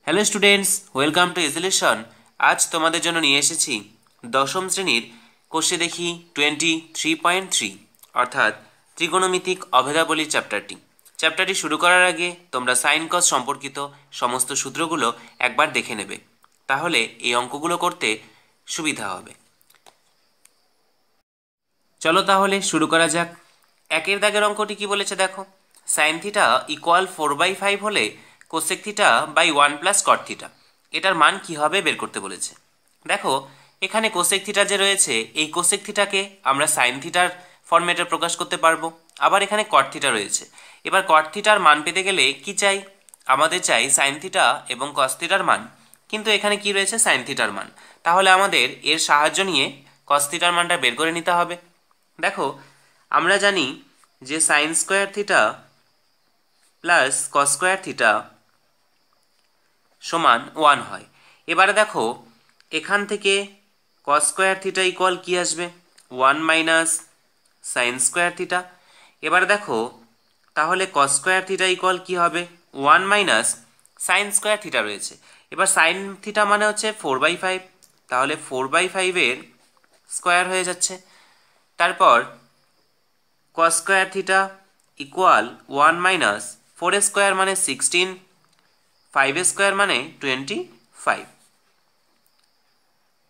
Hello students, welcome to Edulation. আজ তোমাদের জন্য নিয়ে এসেছি দশম শ্রেণীর কোষে দেখি 23.3 অর্থাৎ ত্রিকোণমিতিক অভেদাবলী চ্যাপ্টারটি শুরু করার আগে তোমরা সাইন কস সম্পর্কিত সমস্ত সূত্রগুলো একবার দেখে নেবে, তাহলে এই অঙ্কগুলো করতে সুবিধা হবে। চলো তাহলে শুরু করা যাক। একের দাগের অঙ্কটি কি বলেছে দেখো। সাইন থিটা ইকুয়াল 4/5 হলে cosec theta by 1 plus cot theta, এটার মান কি হবে বের করতে বলেছে। দেখো এখানে কোসেক থিটা যে রয়েছে, এই কোসেক থিটাকে আমরা সাইন থিটার ফরম্যাটে প্রকাশ করতে পারবো। আবার এখানে কট থিটা রয়েছে। এবার কট থিটার মান পেতে গেলে কি চাই, আমাদের চাই সাইন থিটা এবং কস থিটার মান, কিন্তু এখানে কি রয়েছে সাইন থিটার মান। তাহলে আমাদের এর সাহায্য নিয়ে কস থিটার মানটা বের করে নিতে হবে। দেখো আমরা জানি যে sine square theta plus cos square theta সমান 1 হয়। এবারে দেখো এখান থেকে কস স্কোয়ার থিটা ইকুয়াল কি আসবে, 1 মাইনাস সাইন স্কোয়ার থিটা। এবারে দেখো তাহলে কস স্কোয়ার থিটা ইকুয়াল কি হবে, 1 মাইনাস সাইন স্কোয়ার থিটা রয়েছে। এবার সাইন থিটা মানে হচ্ছে 4/5, তাহলে 4/5 এর স্কোয়ার হয়ে যাচ্ছে। তারপর cos square theta equal 1 minus 4 square মানে 16, 5 স্কোয়ার মানে 25।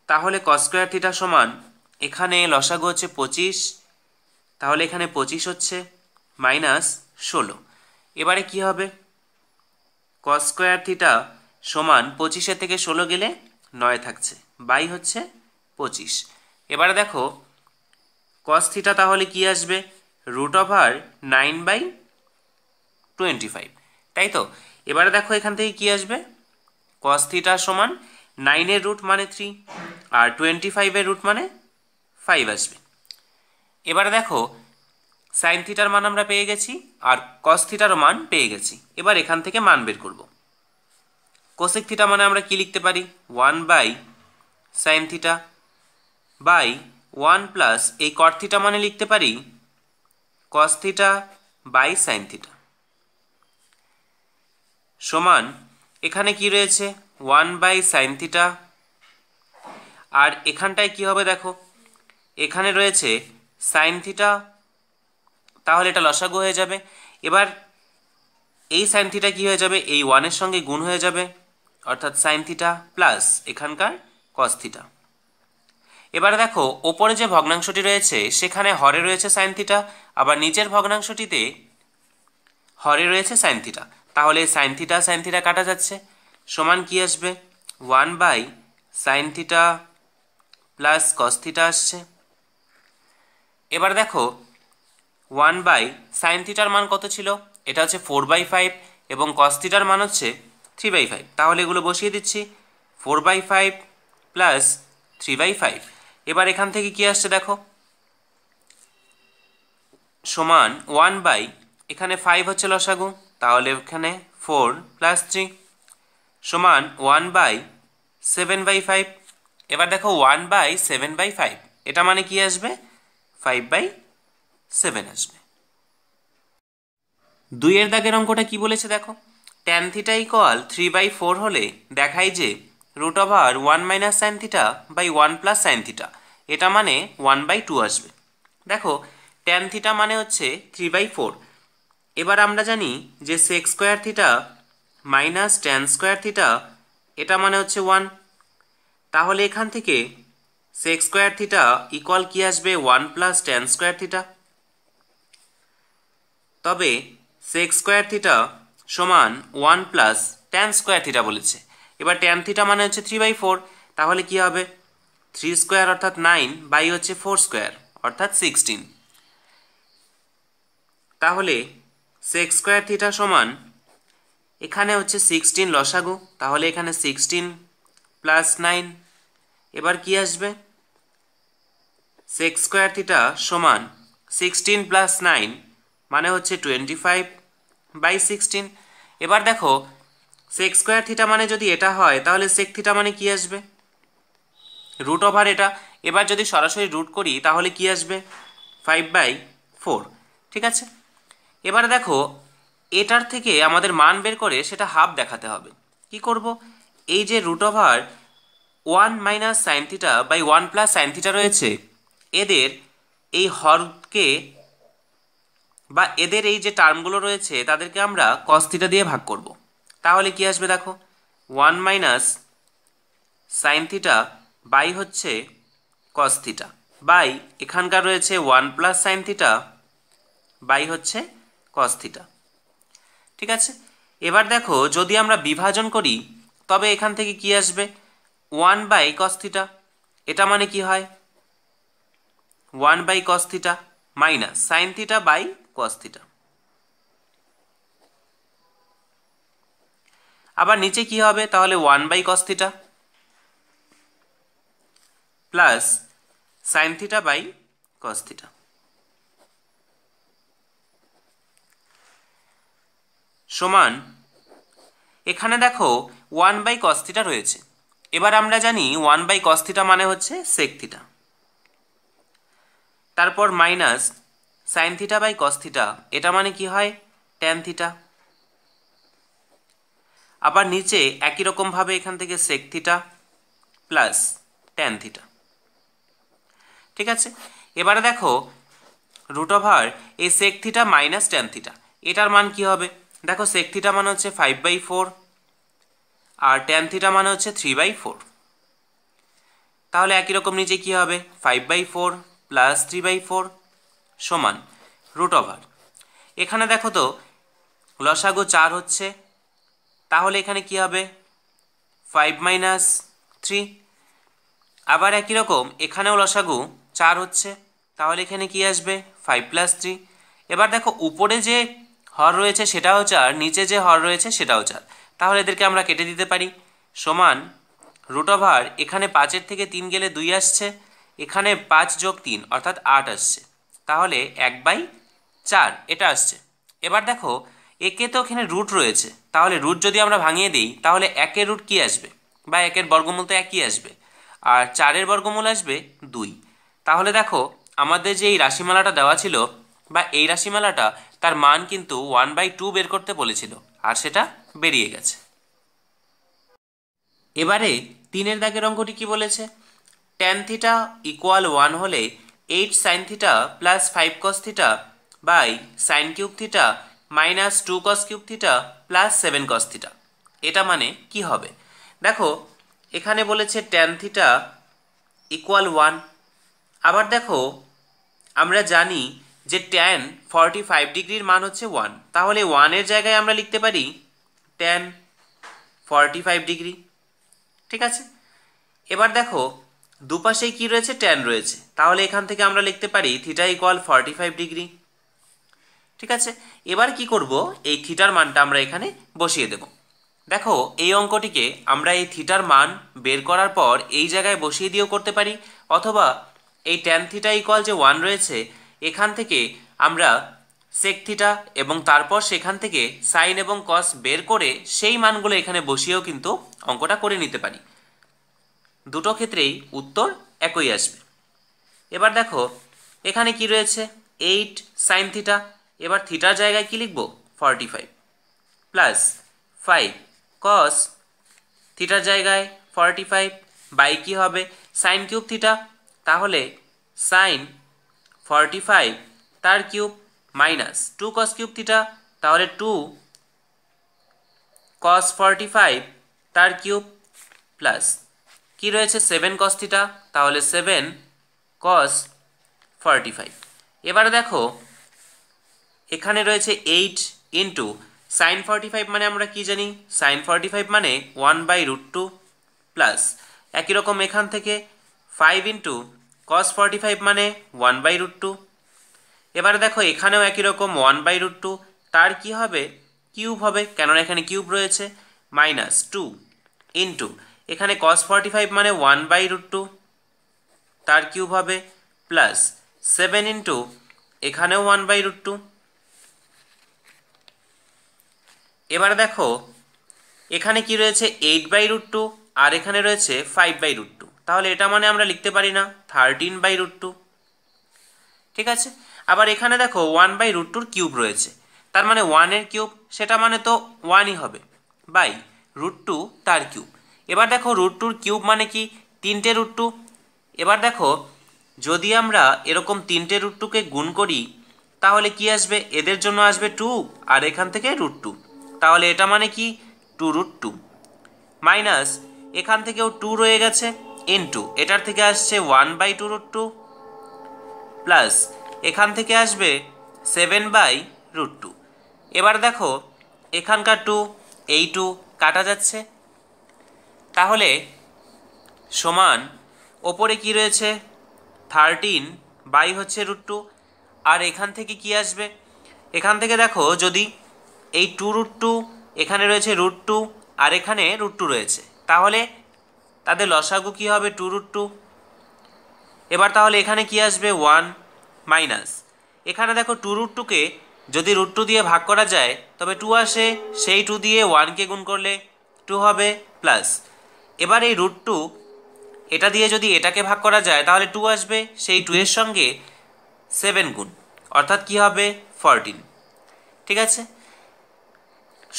তাহলে কস স্কোয়ার থিটা সমান, এখানে লসাগু হচ্ছে 25, তাহলে এখানে 25 হচ্ছে মাইনাস 16। এবারে কি হবে, কস স্কোয়ার থিটা সমান 25 থেকে 16 গেলে 9 থাকছে, বাই হচ্ছে 25। এবারে দেখো কস থিটা তাহলে কি আসবে, √9/25, তাই তো। এবারে দেখো এখান থেকে কি আসবে, কস থিটা সমান 9 এর রুট মানে 3 আর 25 এর রুট মানে 5 আসবে। এবারে দেখো সাইন থিটার মান আমরা পেয়ে গেছি আর কস থিটারও মান পেয়ে গেছি। এবার এখান থেকে মান বের করব। কোসেক থিটা মানে আমরা কি লিখতে পারি, 1/sin থিটা বাই 1 প্লাস এই কট থিটা মানে লিখতে পারি cos theta by sine theta সমান, এখানে কি রয়েছে 1/sin থিটা, আর এখানটায় কি হবে দেখো, এখানে রয়েছে সাইন থিটা, তাহলে এটা লসাগু হয়ে যাবে। এবার এই সাইন থিটা কি হয়ে যাবে, এই 1 এর সঙ্গে গুণ হয়ে যাবে, অর্থাৎ সাইন থিটা প্লাস এখানকার কস থিটা। এবারে দেখো ওপরে যে ভগ্নাংশটি রয়েছে সেখানে হরে রয়েছে সাইন থিটা, আবার নিচের ভগ্নাংশটিতে হরে রয়েছে সাইন থিটা, তাহলে সাইন থিটা কাটা যাচ্ছে, সমান কি আসবে 1/sin theta plus cos theta আসছে। এবার দেখো 1/sin থিটার মান কত ছিল, এটা হচ্ছে 4/5 এবং কস থিটার মান হচ্ছে 3/5, তাহলে এগুলো বসিয়ে দিচ্ছি, 4/5 প্লাস 3/5। এবার এখান থেকে কি আসছে দেখো, সমান 1/ এখানে 5 হচ্ছে লসাগু, তাহলে এখানে 4 প্লাস 3 সমান 1/7/5। এবার দেখো 1/7/5 এটা মানে কি আসবে, 5/7 আসবে। 2 এর দাগের অঙ্কটা কি বলেছে দেখো, tan থিটা ইকুয়াল 3/4 হলে দেখাই যে √1 minus sine theta by 1 plus sine theta, এটা মানে 1/2 আসবে। দেখো tan থিটা মানে হচ্ছে 3/4। এবার আমরা জানি যে sec square theta minus tan square theta, এটা মানে হচ্ছে 1, তাহলে এখান থেকে সেক স্কোয়ার থিটা ইকুয়াল কি আসবে, 1 প্লাস ট্যান স্কোয়ার থিটা। তবে সেক স্কোয়ার থিটা সমান 1 প্লাস ট্যান স্কোয়ার থিটা বলেছে। এবার ট্যান থিটা মানে হচ্ছে 3/4, তাহলে কি হবে 3 স্কোয়ার অর্থাৎ 9 বাই হচ্ছে 4 স্কোয়ার অর্থাৎ 16। তাহলে সেক স্কোয়ার থিটা সমান, এখানে হচ্ছে 16 লসাগু, তাহলে এখানে 16 প্লাস 9। এবার কি আসবে, সেক স্কোয়ার থিটা সমান 16 প্লাস 9 মানে হচ্ছে 25/16। এবার দেখো সেক স্কোয়ার থিটা মানে যদি এটা হয় তাহলে সেক থিটা মানে কি আসবে, √, এটা। এবার যদি সরাসরি রুট করি তাহলে কি আসবে, 5/4, ঠিক আছে। এবারে দেখো এটার থেকে আমাদের মান বের করে সেটা হাফ দেখাতে হবে। কি করব, এই যে root over 1 minus sine theta by 1 plus sine theta রয়েছে, এদের এই হরকে বা এদের এই যে টার্মগুলো রয়েছে তাদেরকে আমরা কস থিটা দিয়ে ভাগ করব। তাহলে কি আসবে দেখো, 1 মাইনাস সাইন থিটা বাই হচ্ছে কস থিটা বাই এখানকার রয়েছে 1 প্লাস সাইন থিটা বাই হচ্ছে কস থিটা। ঠিক আছে, এবার দেখো যদি আমরা বিভাজন করি তবে এখান থেকে কি আসবে, 1 বাই কস থিটা, এটা মানে কি হয় 1 by cos theta minus sine theta by cos theta. আবার নিচে কি হবে, তাহলে 1 by cos theta plus sine theta by cos theta সমান, এখানে দেখো 1 বাই কস থিটা রয়েছে। এবার আমরা জানি 1 বাই কস থিটা মানে হচ্ছে সেক থিটা, তারপর minus sine theta by cos theta, এটা মানে কি হয় ট্যান থিটা। আবার নিচে একই রকমভাবে এখান থেকে sec theta plus tan theta. ঠিক আছে, এবারে দেখো রুট ওভার এই sec theta minus tan theta, এটার মান কি হবে, দেখো সেক থিটা মানে হচ্ছে 5/4 আর ট্যান থিটা মানে হচ্ছে 3/4। তাহলে একই রকম নিচে কি হবে, 5/4 প্লাস 3/4 সমান রুট ওভার, এখানে দেখো তো লসাগু 4 হচ্ছে, তাহলে এখানে কি হবে 5 মাইনাস 3। আবার একই রকম এখানেও লসাগু 4 হচ্ছে, তাহলে এখানে কি আসবে 5 প্লাস 3। এবার দেখো উপরে যে হর রয়েছে সেটাও 4, নিচে যে হর রয়েছে সেটাও 4, তাহলে এদেরকে আমরা কেটে দিতে পারি। সমান রুট ওভার, এখানে 5-এর থেকে 3 গেলে 2 আসছে, এখানে 5 যোগ 3 অর্থাৎ 8 আসছে, তাহলে 1/4 এটা আসছে। এবার দেখো একে তো এখানে রুট রয়েছে, তাহলে রুট যদি আমরা ভাঙিয়ে দিই তাহলে 1-এর রুট কি আসবে, বা 1-এর বর্গমূল তো 1ই আসবে, আর 4-এর বর্গমূল আসবে 2। তাহলে দেখো আমাদের যে এই রাশিমালাটা দেওয়া ছিল বা এই রাশিমালাটা, তার মান কিন্তু 1/2 বের করতে বলেছিল, আর সেটা বেরিয়ে গেছে। এবারে 3-এর দাগের অঙ্কটি কি বলেছে, ট্যান থিটা ইকুয়াল 1 হলে 8 sine theta plus 5 cos theta by sine cube theta minus 2 cos cube theta plus 7 cos theta, এটা মানে কি হবে। দেখো এখানে বলেছে ট্যান থিটা ইকুয়াল 1, আবার দেখো আমরা জানি যে ট্যান 45 ডিগ্রির মান হচ্ছে 1, তাহলে 1-এর জায়গায় আমরা লিখতে পারি ট্যান 45 ডিগ্রি। ঠিক আছে, এবার দেখো দুপাশেই কি রয়েছে, ট্যান রয়েছে, তাহলে এখান থেকে আমরা লিখতে পারি থিটা ইকুয়াল 45 ডিগ্রি। ঠিক আছে, এবার কি করব, এই থিটার মানটা আমরা এখানে বসিয়ে দেব। দেখো এই অঙ্কটিকে আমরা এই থিটার মান বের করার পর এই জায়গায় বসিয়ে দিয়েও করতে পারি, অথবা এই ট্যান থিটা ইকুয়াল যে 1 রয়েছে এখান থেকে আমরা সেক থিটা এবং তারপর সেখান থেকে সাইন এবং কস বের করে সেই মানগুলো এখানে বসিয়েও কিন্তু অঙ্কটা করে নিতে পারি। দুটো ক্ষেত্রেই উত্তর একই আসবে। এবার দেখো এখানে কি রয়েছে 8 সাইন থিটা, এবার থিটার জায়গায় কি লিখব 45 প্লাস 5 কস থিটার জায়গায় 45 বাই কি হবে সাইন কিউব থিটা, তাহলে সাইন 45 তার cube minus 2 cos cube theta, তাহলে 2 কস 45 তার কিউব প্লাস কি রয়েছে 7 কস থিটা, তাহলে 7 কস 45। এবারে দেখো এখানে রয়েছে 8 ইন্টু সাইন 45 মানে আমরা কি জানি, সাইন 45 মানে 1/√2 প্লাস একই রকম এখান থেকে 5 ইন্টু কস 45 মানে 1/√2। এবারে দেখো এখানেও একই রকম 1/√2, তার কি হবে কিউব হবে, কেননা এখানে কিউব রয়েছে, মাইনাস 2 ইন্টু এখানে কস 45 মানে 1/√2 তার কিউব হবে প্লাস 7 ইন্টু এখানেও 1/√2। এবার দেখো এখানে কি রয়েছে 8/√2 আর এখানে রয়েছে 5/√2, তাহলে এটা মানে আমরা লিখতে পারি না 13/√2। ঠিক আছে, আবার এখানে দেখো 1/√2 কিউব রয়েছে, তার মানে 1-এর কিউব, সেটা মানে তো 1ই হবে, বাই √2 তার কিউব। এবার দেখো √2 কিউব মানে কি 3টে √2। এবার দেখো যদি আমরা এরকম 3টে √2কে গুণ করি তাহলে কি আসবে, এদের জন্য আসবে 2 আর এখান থেকে √2, তাহলে এটা মানে কি 2√2 মাইনাস এখান থেকেও 2 রয়ে গেছে ইনটু এটার থেকে আসছে 1/2√2 প্লাস এখান থেকে আসবে 7/√2। এবার দেখো এখানকার 2 এই 2 কাটা যাচ্ছে, তাহলে সমান ওপরে কি রয়েছে 13/√2 আর এখান থেকে কি আসবে, এখান থেকে দেখো যদি এই 2√2 এখানে রয়েছে √2 আর এখানে √2 রয়েছে, তাহলে তাদের লসাগু কি হবে 2√2। এবার তাহলে এখানে কি আসবে 1 মাইনাস এখানে দেখো 2√2কে যদি √2 দিয়ে ভাগ করা যায় তবে 2 আসে, সেই 2 দিয়ে 1কে গুণ করলে 2 হবে প্লাস এবার এই √2 এটা দিয়ে যদি এটাকে ভাগ করা যায় তাহলে 2 আসবে, সেই 2 এর সঙ্গে 7 গুণ অর্থাৎ কি হবে 14। ঠিক আছে,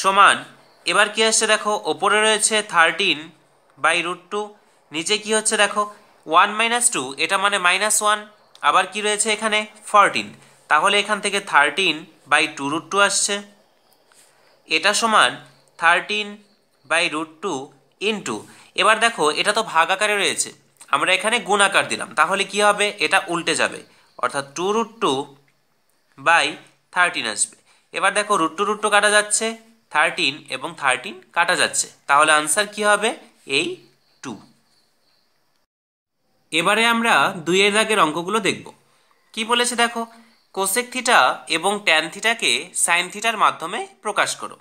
সমান এবার কি আসছে দেখো ওপরে রয়েছে 13/√2, নিচে কি হচ্ছে দেখো 1 - 2 এটা মানে -1, আবার কি রয়েছে এখানে 14, তাহলে এখান থেকে 13/2√2 আসছে। এটা সমান 13/√2 ইন্টু এবার দেখো এটা তো ভাগ আকারে রয়েছে, আমরা এখানে গুণ আকার দিলাম, তাহলে কি হবে এটা উল্টে যাবে অর্থাৎ 2√2/13 আসবে। এবার দেখো √2 কাটা যাচ্ছে, 13 এবং 13 কাটা যাচ্ছে, তাহলে আনসার কি হবে এই 2। এবারে আমরা 2 এর দাগের অঙ্কগুলো দেখব। কি বলেছে দেখো, কোসেক থিটা এবং ট্যান থিটাকে সাইন থিটার মাধ্যমে প্রকাশ করো।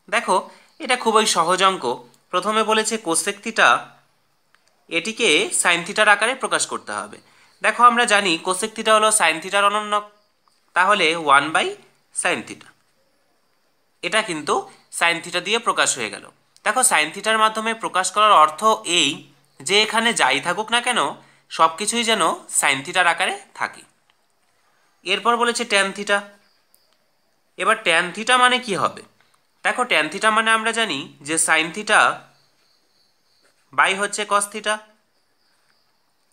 দেখো এটা খুবই সহজ অঙ্ক। প্রথমে বলেছে কোসেক থিটা এটিকে সাইন থিটার আকারে প্রকাশ করতে হবে। দেখো আমরা জানি কোসেক থিটা হলো সাইন থিটার অনন্যক, তাহলে 1/sin থিটা, এটা কিন্তু সাইন থিটা দিয়ে প্রকাশ হয়ে গেল। দেখো সাইন থিটার মাধ্যমে প্রকাশ করার অর্থ এই যে এখানে যাই থাকুক না কেন সব কিছুই যেন সাইন থিটার আকারে থাকে। এরপর বলেছে ট্যান থিটা। এবার ট্যান থিটা মানে কি হবে, দেখো ট্যান থিটা মানে আমরা জানি যে সাইন থিটা বাই হচ্ছে কস থিটা।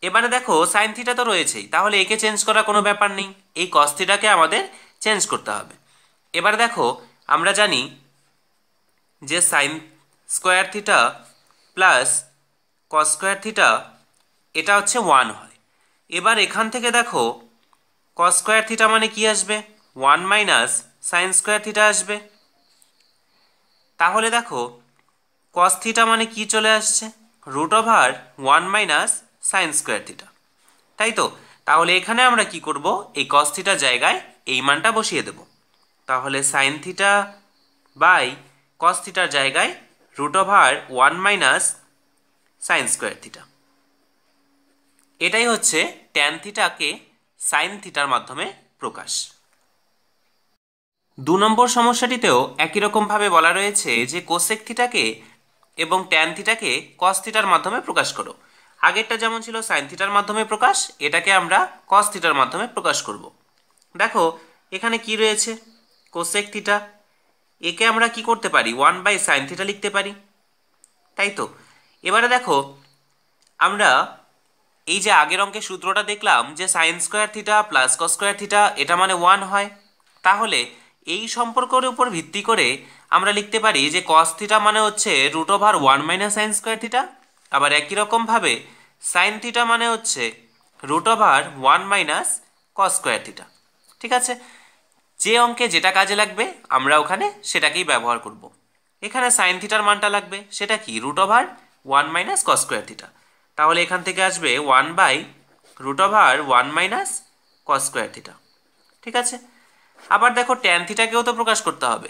এবারে দেখো সাইন থিটা তো রয়েছেই, তাহলে একে চেঞ্জ করার কোনো ব্যাপার নেই, এই কস থিটাকে আমাদের চেঞ্জ করতে হবে। এবার দেখো আমরা জানি যে sine square theta plus cos square theta এটা হচ্ছে 1 হয়। এবার এখান থেকে দেখো কস স্কোয়ার থিটা মানে কি আসবে 1 মাইনাস সাইন স্কোয়ার থিটা আসবে, তাহলে দেখো কস থিটা মানে কি চলে আসছে √1 মাইনাস সাইন স্কোয়ার থিটা, তাই তো। তাহলে এখানে আমরা কি করব, এই কস থিটার জায়গায় এই মানটা বসিয়ে দেব, তাহলে সাইন থিটা বাই কস থিটার জায়গায় √1 মাইনাস সাইন স্কোয়ার থিটা। এটাই হচ্ছে ট্যান থিটাকে সাইন থিটার মাধ্যমে প্রকাশ। 2 নম্বর সমস্যাটিতেও একই রকমভাবে বলা রয়েছে যে কোসেক থিটাকে এবং ট্যান থিটাকে কস থিটার মাধ্যমে প্রকাশ করো। আগেরটা যেমন ছিল সাইন থিটার মাধ্যমে প্রকাশ, এটাকে আমরা কস থিটার মাধ্যমে প্রকাশ করব। দেখো এখানে কি রয়েছে কোসেক থিটা, একে আমরা কি করতে পারি 1/sin থিটা লিখতে পারি, তাই তো। এবারে দেখো আমরা এই যে আগের অঙ্কের সূত্রটা দেখলাম যে sine square theta plus cos square theta এটা মানে 1 হয়, তাহলে এই সম্পর্কের উপর ভিত্তি করে আমরা লিখতে পারি যে কস থিটা মানে হচ্ছে √1 মাইনাস সাইন স্কোয়ার থিটা, আবার একই রকমভাবে সাইন থিটা মানে হচ্ছে √1 মাইনাস কস স্কোয়ার থিটা। ঠিক আছে, যে অঙ্কে যেটা কাজে লাগবে আমরা ওখানে সেটাকেই ব্যবহার করব। এখানে সাইন থিটার মানটা লাগবে, সেটা কি √1 মাইনাস কস স্কোয়ার থিটা, তাহলে এখান থেকে আসবে 1/√1 মাইনাস কস স্কোয়ার থিটা। ঠিক আছে, আবার দেখো ট্যান থিটাকেও তো প্রকাশ করতে হবে।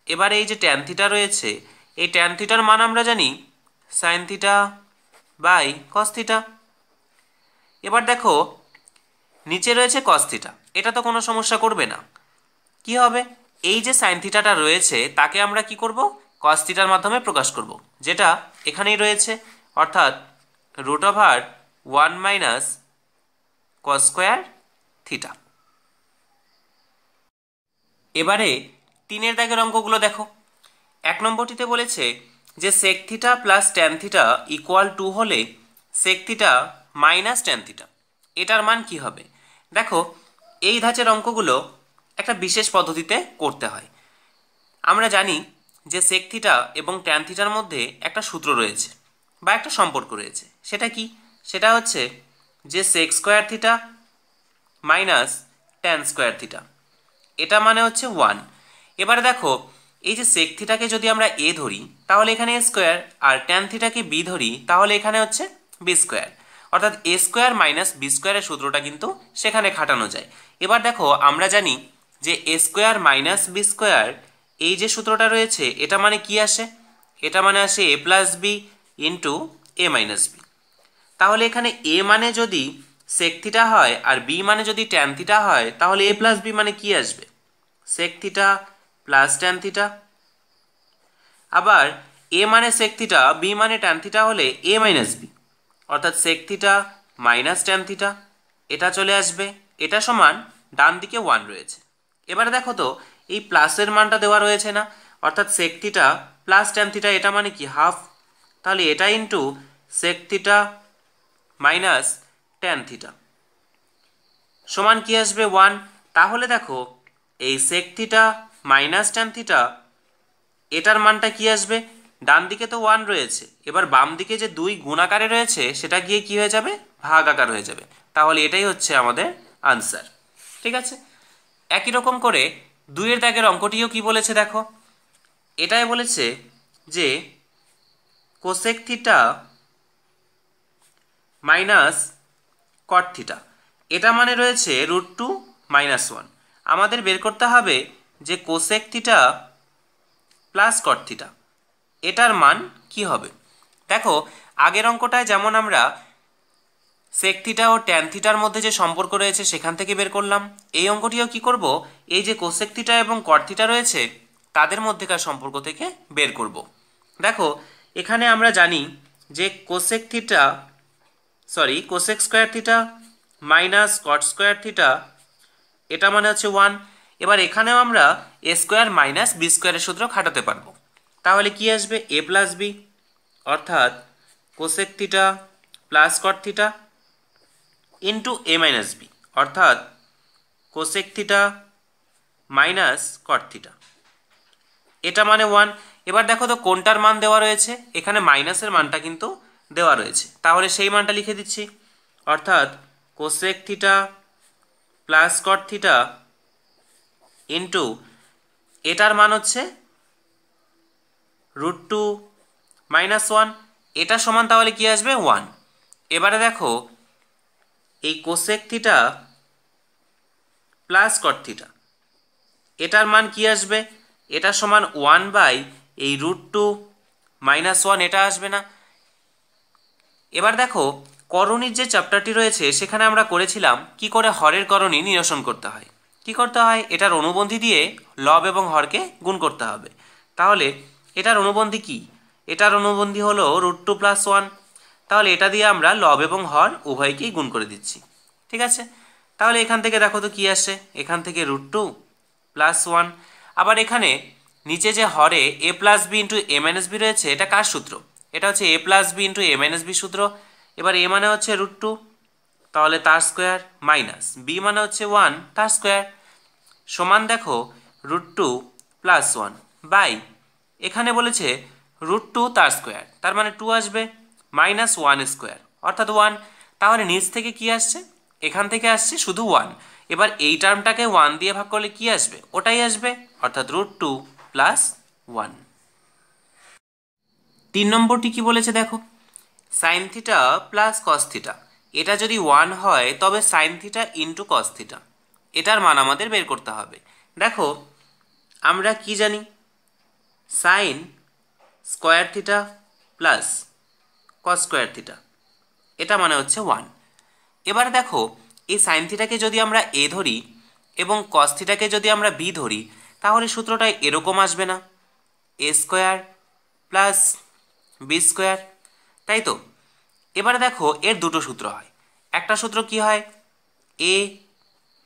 এবার এই যে ট্যান থিটা রয়েছে, এই ট্যান থিটার মান আমরা জানি sine theta by cos theta. এবার দেখো নিচে রয়েছে কস থিটা, এটা তো কোনো সমস্যা করবে না। কি হবে, এই যে সাইন থিটাটা রয়েছে তাকে আমরা কি করব কস থিটার মাধ্যমে প্রকাশ করব, যেটা এখানেই রয়েছে, অর্থাৎ √1 মাইনাস কস স্কোয়ার থিটা। এবারে 3 এর দাগের অঙ্কগুলো দেখো। 1 নম্বরটিতে বলেছে যে sec theta plus tan theta equal to হলে sec theta minus tan theta এটার মান কি হবে? দেখো, এই ধাঁচের অঙ্কগুলো একটা বিশেষ পদ্ধতিতে করতে হয়। আমরা জানি যে সেক থিটা এবং ট্যান থিটার মধ্যে একটা সূত্র রয়েছে বা একটা সম্পর্ক রয়েছে। সেটা কি? সেটা হচ্ছে যে sec square theta minus tan square theta, এটা মানে হচ্ছে 1। এবারে দেখো, এই যে সেক থিটাকে যদি আমরা এ ধরি তাহলে এখানে এ স্কোয়ার, আর ট্যান থিটাকে বি ধরি তাহলে এখানে হচ্ছে বি স্কোয়ার, অর্থাৎ এ স্কোয়ার মাইনাস বি স্কোয়ারের সূত্রটা কিন্তু সেখানে খাটানো যায়। এবার দেখো, আমরা জানি যে এ স্কোয়ার মাইনাস বি স্কোয়ার এই যে সূত্রটা রয়েছে এটা মানে কি আসে? এটা মানে আসে এ প্লাস বি ইন্টু এ মাইনাস বি। তাহলে এখানে এ মানে যদি সেক থিটা হয় আর বি মানে যদি ট্যান থিটা হয় তাহলে এ প্লাস বি মানে কি আসবে? Sec theta plus tan theta. আবার এ মানে সেক থিটা, বি মানে ট্যান থিটা হলে এ মাইনাস বি, অর্থাৎ sec theta minus tan theta এটা চলে আসবে। এটা সমান ডান দিকে 1 রয়েছে। এবারে দেখো তো, এই প্লাসের মানটা দেওয়া রয়েছে না, অর্থাৎ sec theta plus tan theta এটা মানে কি? হাফ। তাহলে এটা into sec theta minus tan theta সমান কি আসবে? 1। তাহলে দেখো, এই sec theta minus tan theta এটার মানটা কি আসবে? ডান দিকে তো 1 রয়েছে, এবার বাম দিকে যে 2 গুণ আকারে রয়েছে সেটা গিয়ে কি হয়ে যাবে? ভাগ আকার হয়ে যাবে। তাহলে এটাই হচ্ছে আমাদের আনসার। ঠিক আছে, একই রকম করে 2-এর দাগের অঙ্কটিও কি বলেছে দেখো, এটাই বলেছে যে cosec theta minus cot theta এটা মানে রয়েছে √2 - 1। আমাদের বের করতে হবে যে cosec theta plus cot theta এটার মান কি হবে। দেখো, আগের অঙ্কটায় যেমন আমরা সেক থিটা ও ট্যান থিটার মধ্যে যে সম্পর্ক রয়েছে সেখান থেকে বের করলাম, এই অঙ্কটিও কি করব? এই যে কোসেক থিটা এবং কট থিটা রয়েছে তাদের মধ্যেকার সম্পর্ক থেকে বের করব। দেখো, এখানে আমরা জানি যে cosec square theta minus cot square theta এটা মানে হচ্ছে 1। এবার এখানেও আমরা এ স্কোয়ার মাইনাস বি স্কোয়ারের সূত্র খাটাতে পারবো। তাহলে কি আসবে? এ প্লাস বি, অর্থাৎ cosec theta plus cot theta into এ মাইনাস বি, অর্থাৎ cosec theta minus cot theta এটা মানে 1। এবার দেখো তো কোনটার মান দেওয়া রয়েছে? এখানে মাইনাসের মানটা কিন্তু দেওয়া রয়েছে, তাহলে সেই মানটা লিখে দিচ্ছি, অর্থাৎ cosec theta plus cot theta into এটার মান হচ্ছে √2 - 1, এটা সমান তাহলে কি আসবে? 1। এবারে দেখো, এই cosec theta plus cot theta এটার মান কি আসবে? এটা সমান 1 বাই এই √2 - 1 এটা আসবে না। এবার দেখো, করণীর যে চ্যাপ্টারটি রয়েছে সেখানে আমরা করেছিলাম কি করে হরের করণী নিরসন করতে হয়। কি করতে হয়? এটার অনুবন্ধী দিয়ে লব এবং হরকে গুণ করতে হবে। তাহলে এটার অনুবন্ধী কি? এটার অনুবন্ধী হলো √2 + 1। তাহলে এটা দিয়ে আমরা লব এবং হর উভয়কেই গুণ করে দিচ্ছি। ঠিক আছে, তাহলে এখান থেকে দেখো তো কি আসে? এখান থেকে √2 + 1। আবার এখানে নিচে যে হরে a plus B into A minus B রয়েছে এটা কার সূত্র? এটা হচ্ছে a plus B into A minus B সূত্র। এবার a মানে হচ্ছে √2, তাহলে তার স্কোয়ার, মাইনাস বি মানে হচ্ছে 1 তার স্কোয়ার, সমান দেখো √2 + 1 বাই এখানে বলেছে √2 তার স্কোয়ার, তার মানে 2 আসবে, মাইনাস 1 স্কোয়ার অর্থাৎ 1। তাহলে নিচ থেকে কি আসছে? এখান থেকে আসছে শুধু 1। এবার এই টার্মটাকে 1 দিয়ে ভাগ করলে কি আসবে? ওটাই আসবে, অর্থাৎ √2 + 1। 3 নম্বরটি কি বলেছে দেখো, sign theta plus cos theta এটা যদি 1 হয় তবে sine theta into cos theta এটার মান আমাদের বের করতে হবে। দেখো, আমরা কি জানি? Sine square theta plus cos square theta এটা মানে হচ্ছে 1। এবারে দেখো, এই সাইন থিটাকে যদি আমরা এ ধরি এবং কস থিটাকে যদি আমরা বি ধরি তাহলে সূত্রটা এরকম আসবে না? এ স্কোয়ার প্লাস বি স্কোয়ার, তাই তো? এবারে দেখো, এর দুটো সূত্র হয়। একটা সূত্র কি হয়? এ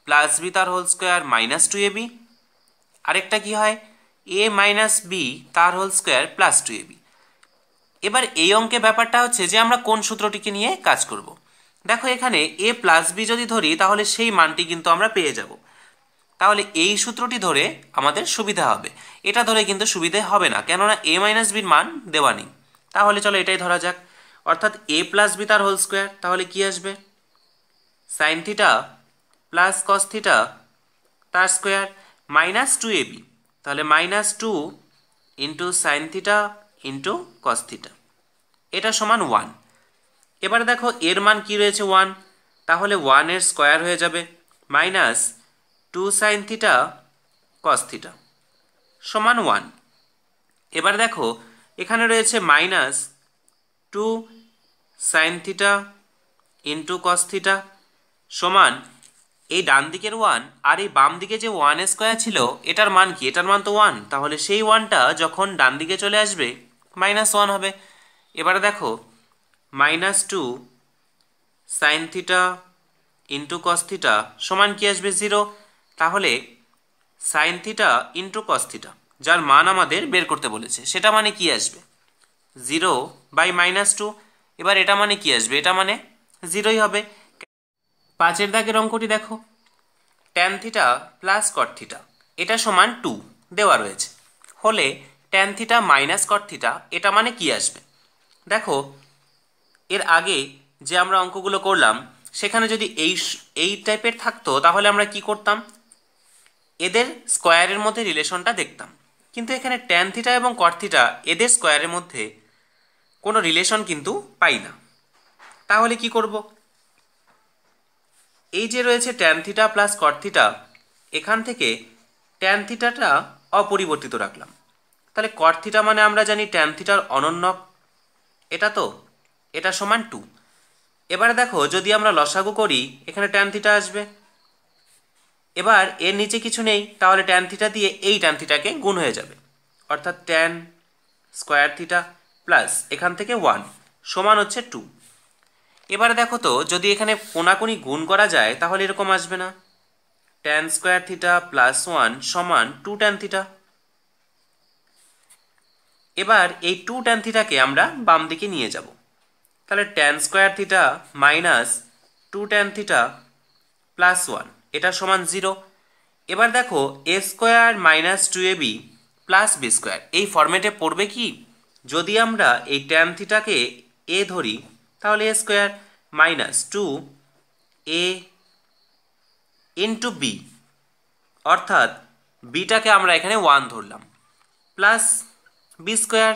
প্লাস বি তার হোল স্কোয়ার -2ab। আরেকটা কি হয়? এ মাইনাস বি তার হোল স্কোয়ার +2ab। এবার এই অঙ্কে ব্যাপারটা হচ্ছে যে আমরা কোন সূত্রটিকে নিয়ে কাজ করব। দেখো এখানে a প্লাস বি যদি ধরি তাহলে সেই মানটি কিন্তু আমরা পেয়ে যাব। তাহলে এই সূত্রটি ধরে আমাদের সুবিধা হবে, এটা ধরে কিন্তু সুবিধে হবে না, কেননা a মাইনাস বির মান দেওয়া নেই। তাহলে চলো এটাই ধরা যাক, অর্থাৎ a প্লাস বি তার হোল স্কোয়ার। তাহলে কি আসবে? Sign theta plus cos theta তার স্কোয়ার মাইনাস 2ab, তাহলে minus 2 into sine theta into cos theta, এটা সমান 1। এবারে দেখো এর মান কি রয়েছে 1, তাহলে 1 এর স্কোয়ার হয়ে যাবে minus 2 sine theta cos theta সমান 1। এবার দেখো এখানে রয়েছে minus 2 sine theta into cos theta সমান এই ডান দিকের 1 আর এই বাম দিকে যে 1 স্কোয়ার ছিল এটার মান কি? এটার মান তো 1, তাহলে সেই 1টা যখন ডান দিকে চলে আসবে মাইনাস 1 হবে। এবারে দেখো minus 2 sine theta into cos theta সমান কি আসবে? 0। তাহলে sine theta into cos theta যার মান আমাদের বের করতে বলেছে সেটা মানে কি আসবে? 0 বাই মাইনাস 2। এবার এটা মানে কি আসবে? এটা মানে 0ই হবে। 5 দাগের অঙ্কটি দেখো, tan theta plus cot theta এটা সমান 2 দেওয়া রয়েছে, হলে tan theta minus cot theta এটা মানে কি আসবে? দেখো এর আগে যে আমরা অঙ্কগুলো করলাম সেখানে যদি এই টাইপের থাকতো তাহলে আমরা কি করতাম? এদের স্কোয়ারের মধ্যে রিলেশনটা দেখতাম, কিন্তু এখানে ট্যান থিটা এবং কট থিটা এদের স্কোয়ারের মধ্যে কোনো রিলেশন কিন্তু পাই না। তাহলে কি করব? এই যে রয়েছে tan theta plus cot theta, এখান থেকে ট্যান থিটাটা অপরিবর্তিত রাখলাম। তাহলে কট থিটা মানে আমরা জানি ট্যান থিটার অনন্যক, এটা তো, এটা সমান 2। এবারে দেখো যদি আমরা লসাগু করি এখানে ট্যান থিটা আসবে। এবার এর নিচে কিছু নেই, তাহলে ট্যান থিটা দিয়ে এই ট্যান থিটাকে গুণ হয়ে যাবে, অর্থাৎ ট্যান স্কোয়ার থিটা প্লাস এখান থেকে 1 সমান হচ্ছে 2। এবারে দেখো তো যদি এখানে কোনাকুনি গুণ করা যায় তাহলে এরকম আসবে না? ট্যান স্কোয়ার থিটা প্লাস 1 সমান 2 ট্যান থিটা। এবার এই 2 ট্যান থিটাকে আমরা বাম দিকে নিয়ে যাব, তাহলে tan square theta minus 2 tan theta plus 1 এটা সমান 0। এবার দেখো a square minus 2ab plus B square এই ফরম্যাটে পড়বে কি? যদি আমরা এই ট্যান থিটাকে a ধরি তাহলে a square minus 2a into B, অর্থাৎ বিটাকে আমরা এখানে 1 ধরলাম, প্লাস বি স্কোয়ার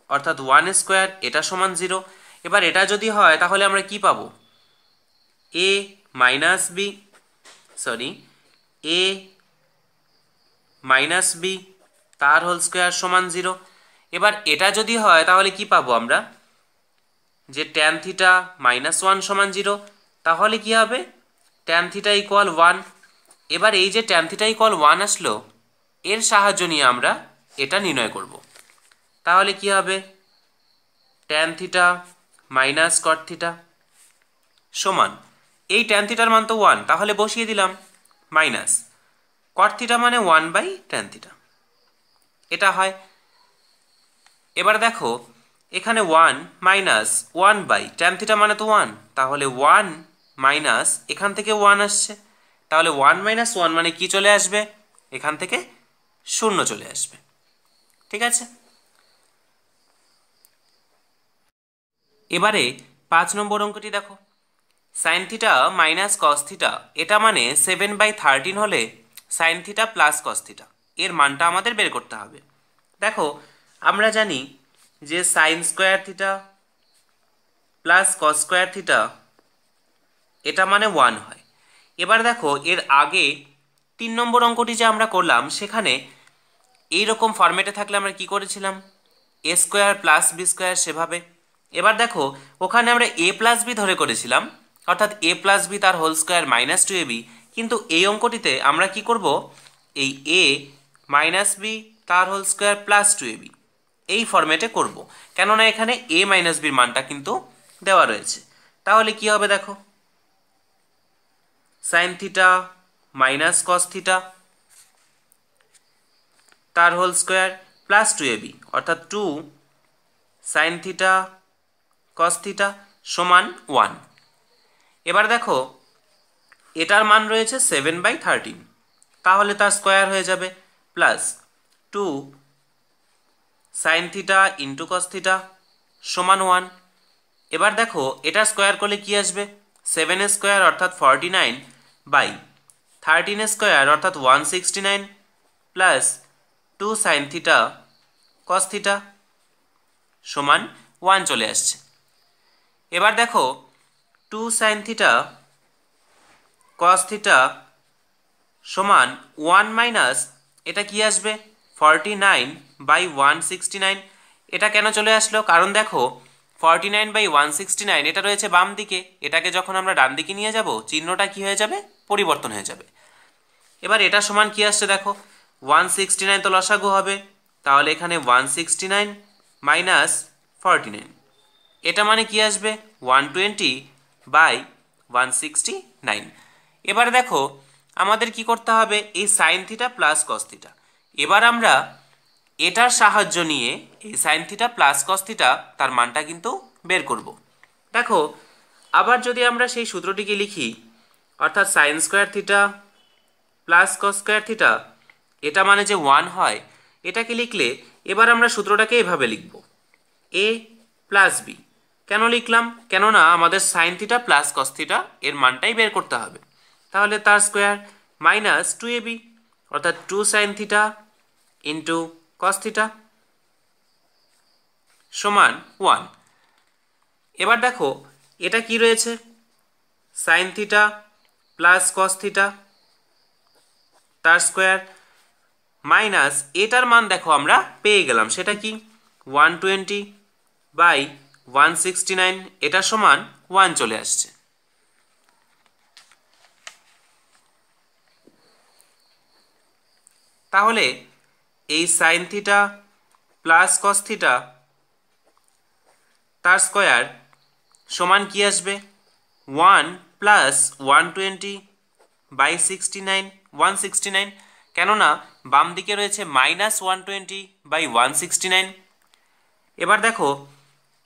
অর্থাৎ 1 স্কোয়ার এটা সমান 0। এবার এটা যদি হয় তাহলে আমরা কি পাবো? a minus B a minus B তার হোল স্কোয়ার সমান 0। এবার এটা যদি হয় তাহলে কি পাবো আমরা? যে ট্যান থিটা মাইনাস 1 সমান 0, তাহলে কি হবে? Tan theta equal 1। এবার এই যে ট্যান থিটা ইকুয়াল 1 আসলো, এর সাহায্য নিয়ে আমরা এটা নির্ণয় করব। তাহলে কি হবে? Tan theta minus cot theta সমান এই ট্যান থিটার মান তো 1, তাহলে বসিয়ে দিলাম মাইনাস কট থিটা মানে 1 বাই ট্যান থিটা, এটা হয়। এবার দেখো এখানে 1 মাইনাস 1 বাই ট্যান থিটা মানে তো 1, তাহলে 1 মাইনাস এখান থেকে 1 আসছে, তাহলে 1 মাইনাস 1 মানে কি চলে আসবে? এখান থেকে 0 চলে আসবে। ঠিক আছে, এবারে 5 নম্বর অঙ্কটি দেখো, sine theta minus cos theta এটা মানে 7/13 হলে sign theta plus cos theta এর মানটা আমাদের বের করতে হবে। দেখো আমরা জানি যে sine square theta plus cos square theta এটা মানে 1 হয়। এবার দেখো এর আগে 3 নম্বর অঙ্কটি যে আমরা করলাম সেখানে এই রকম ফরম্যাটে থাকলে আমরা কি করেছিলাম? a square plus B square সেভাবে। এবার দেখো ওখানে আমরা a প্লাস বি ধরে করেছিলাম, অর্থাৎ a প্লাস বি তার হোল স্কোয়ার মাইনাস 2ab, কিন্তু এই অঙ্কটিতে আমরা কি করব? এই a মাইনাস বি তার হোল স্কোয়ার প্লাস 2ab এই ফরম্যাটে করব, কেননা এখানে a মাইনাস বির মানটা কিন্তু দেওয়া রয়েছে। তাহলে কি হবে দেখো, sine theta minus cos theta তার হোল স্কোয়ার প্লাস 2ab, অর্থাৎ 2 সাইন থিটা কস থিটা সমান 1। এবার দেখো এটার মান রয়েছে 7/13, তাহলে তার স্কোয়ার হয়ে যাবে plus 2 sine theta into cos theta সমান 1। এবার দেখো এটা স্কোয়ার করলে কি আসবে, 7 স্কোয়ার অর্থাৎ 49/13 স্কোয়ার অর্থাৎ 169 plus 2 sine theta cos theta সমান 1 চলে আসছে। এবার দেখো 2 সাইন থিটা কস থিটা সমান 1 মাইনাস এটা কি আসবে 49/169। এটা কেন চলে আসলো, কারণ দেখো 49/169 এটা রয়েছে বাম দিকে, এটাকে যখন আমরা ডান দিকে নিয়ে যাব চিহ্নটা কি হয়ে যাবে, পরিবর্তন হয়ে যাবে। এবার এটা সমান কি আসছে দেখো 169 তো লসাগু হবে, তাহলে এখানে 169 মাইনাস 49, এটা মানে কি আসবে 120/169। এবার দেখো আমাদের কি করতে হবে, এই sign theta plus cos theta, এবার আমরা এটার সাহায্য নিয়ে এই sign theta plus cos theta তার মানটা কিন্তু বের করব। দেখো আবার যদি আমরা সেই সূত্রটিকে লিখি, অর্থাৎ sine square theta plus cos square theta, এটা মানে যে 1 হয়, এটাকে লিখলে এবার আমরা সূত্রটাকে এভাবে লিখব, এ প্লাস বি। কেন লিখলাম, কেননা আমাদের sign theta plus cos theta এর মানটাই বের করতে হবে। তাহলে তার স্কোয়ার মাইনাস 2ab অর্থাৎ 2 sine theta into cos theta সমান 1। এবার দেখো এটা কি রয়েছে, sign theta plus cos theta তার স্কোয়ার মাইনাস এটার মান দেখো আমরা পেয়ে গেলাম, সেটা কি 120/169, এটা সমান 1 চলে আসছে। তাহলে এই sign theta plus cos theta তার স্কোয়ার সমান কি আসবে 1 প্লাস 120/169, কেননা বাম দিকে রয়েছে মাইনাস 120/169। এবার দেখো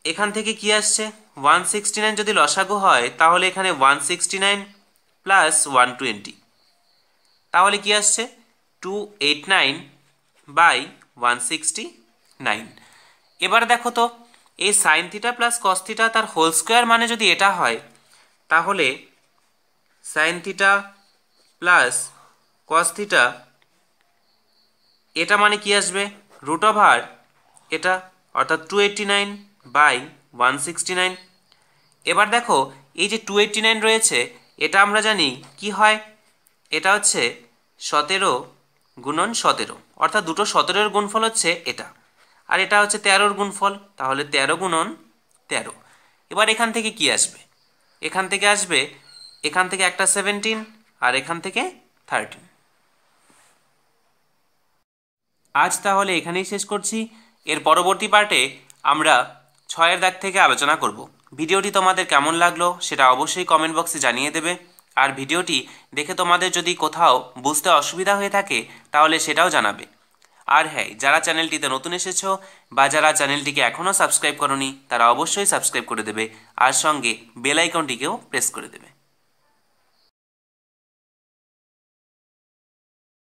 এখান থেকে কি আসছে 169 যদি লসাগু হয় তাহলে এখানে 169 প্লাস 120, তাহলে কি আসছে 289/169। এবার দেখো তো এই sign theta plus cos theta তার হোল স্কোয়ার মানে যদি এটা হয়, তাহলে sign theta plus cos theta এটা মানে কি আসবে রুট ওভার এটা, অর্থাৎ 289/169। এবার দেখো এই যে 289 রয়েছে এটা আমরা জানি কি হয়, এটা হচ্ছে 17 গুণন 17, অর্থাৎ দুটো 17-এর গুণফল হচ্ছে এটা, আর এটা হচ্ছে 13-র গুণফল, তাহলে 13 গুণন 13। এবার এখান থেকে কি আসবে, এখান থেকে আসবে এখান থেকে একটা 17 আর এখান থেকে 13। আজ তাহলে এখানেই শেষ করছি। এর পরবর্তী পার্টে আমরা 6-এর দাগ থেকে আলোচনা করব। ভিডিওটি তোমাদের কেমন লাগলো সেটা অবশ্যই কমেন্ট বক্সে জানিয়ে দেবে, আর ভিডিওটি দেখে তোমাদের যদি কোথাও বুঝতে অসুবিধা হয়ে থাকে তাহলে সেটাও জানাবে। আর হ্যাঁ, যারা চ্যানেলটিতে নতুন এসেছো বা যারা চ্যানেলটিকে এখনও সাবস্ক্রাইব করোনি তারা অবশ্যই সাবস্ক্রাইব করে দেবে, আর সঙ্গে বেল আইকনটিকেও প্রেস করে দেবে।